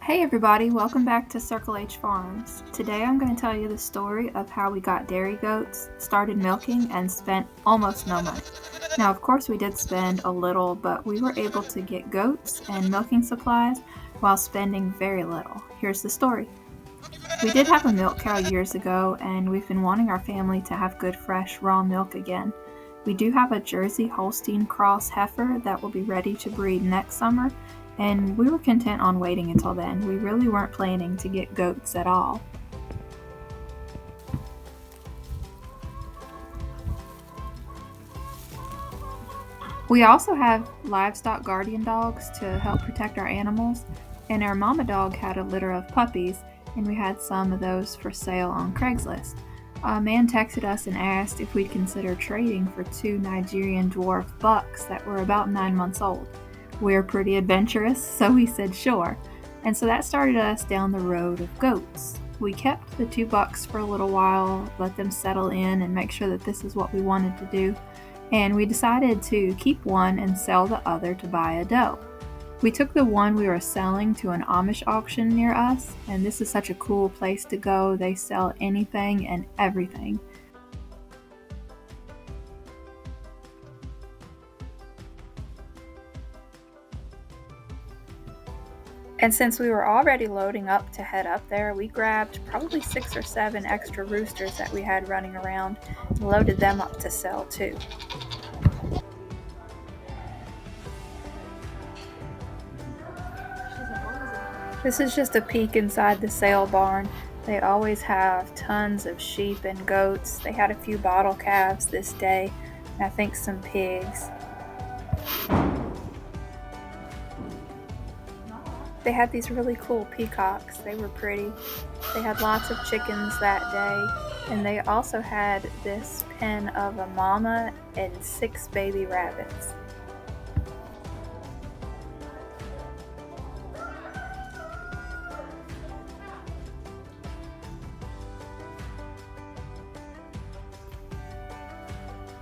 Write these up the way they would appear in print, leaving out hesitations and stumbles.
Hey everybody, welcome back to Circle H Farms. Today I'm going to tell you the story of how we got dairy goats, started milking, and spent almost no money. Now of course we did spend a little, but we were able to get goats and milking supplies while spending very little. Here's the story. We did have a milk cow years ago, and we've been wanting our family to have good fresh raw milk again. We do have a Jersey Holstein cross heifer that will be ready to breed next summer, and we were content on waiting until then. We really weren't planning to get goats at all. We also have livestock guardian dogs to help protect our animals, and our mama dog had a litter of puppies, and we had some of those for sale on Craigslist. A man texted us and asked if we'd consider trading for 2 Nigerian Dwarf bucks that were about 9 months old. We're pretty adventurous, so we said sure, and so that started us down the road of goats. We kept the 2 bucks for a little while, let them settle in and make sure that this is what we wanted to do, and we decided to keep one and sell the other to buy a doe. We took the one we were selling to an Amish auction near us, and this is such a cool place to go. They sell anything and everything. And since we were already loading up to head up there, we grabbed probably 6 or 7 extra roosters that we had running around and loaded them up to sell too. This is just a peek inside the sale barn. They always have tons of sheep and goats. They had a few bottle calves this day, and I think some pigs. They had these really cool peacocks. They were pretty. They had lots of chickens that day, and they also had this pen of a mama and 6 baby rabbits.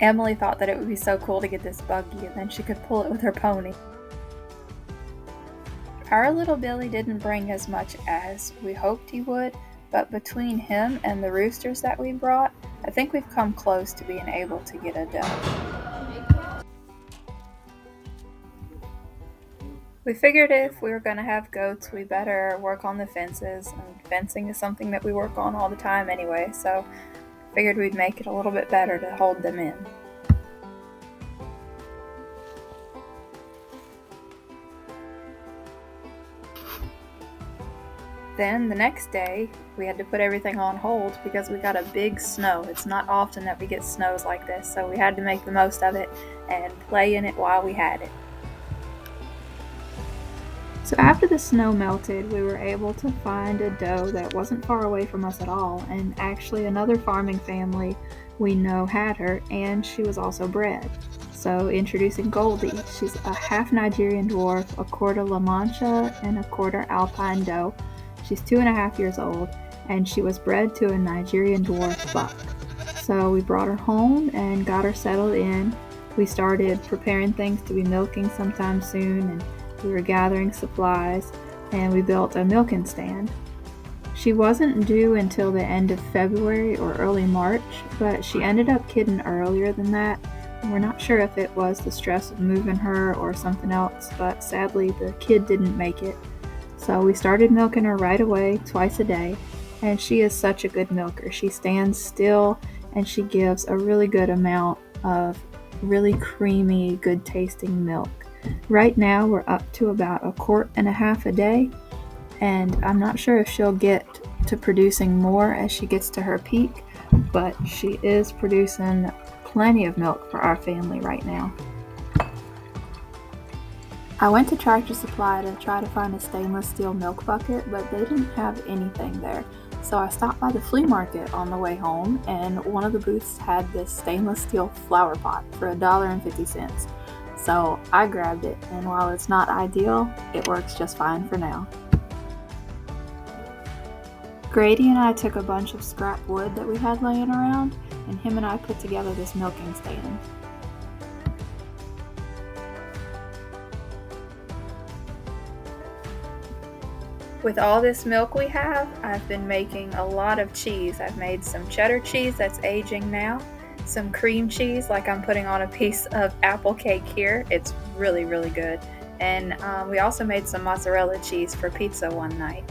Emily thought that it would be so cool to get this buggy, and then she could pull it with her pony. Our little Billy didn't bring as much as we hoped he would, but between him and the roosters that we brought, I think we've come close to being able to get a doe. We figured if we were going to have goats, we better work on the fences, and fencing is something that we work on all the time anyway, so figured we'd make it a little bit better to hold them in. Then the next day, we had to put everything on hold because we got a big snow. It's not often that we get snows like this, so we had to make the most of it and play in it while we had it. So after the snow melted, we were able to find a doe that wasn't far away from us at all, and actually another farming family we know had her, and she was also bred. So introducing Goldie. She's a half Nigerian Dwarf, a quarter La Mancha, and a quarter Alpine doe. She's 2.5 years old, and she was bred to a Nigerian Dwarf buck. So we brought her home and got her settled in. We started preparing things to be milking sometime soon, and we were gathering supplies, and we built a milking stand. She wasn't due until the end of February or early March, but she ended up kidding earlier than that. And we're not sure if it was the stress of moving her or something else, but sadly the kid didn't make it. So we started milking her right away, twice a day, and she is such a good milker. She stands still, and she gives a really good amount of really creamy, good tasting milk. Right now we're up to about 1.5 quarts a day, and I'm not sure if she'll get to producing more as she gets to her peak, but she is producing plenty of milk for our family right now. I went to Tractor Supply to try to find a stainless steel milk bucket, but they didn't have anything there. So I stopped by the flea market on the way home, and one of the booths had this stainless steel flower pot for $1.50. So I grabbed it, and while it's not ideal, it works just fine for now. Grady and I took a bunch of scrap wood that we had laying around, and him and I put together this milking stand. With all this milk we have, I've been making a lot of cheese. I've made some cheddar cheese that's aging now, some cream cheese like I'm putting on a piece of apple cake here. It's really, really good. And we also made some mozzarella cheese for pizza one night.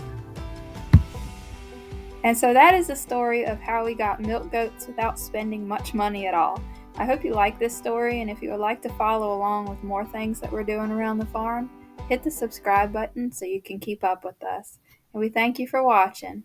And so that is the story of how we got milk goats without spending much money at all. I hope you like this story, and if you would like to follow along with more things that we're doing around the farm, hit the subscribe button so you can keep up with us. And we thank you for watching.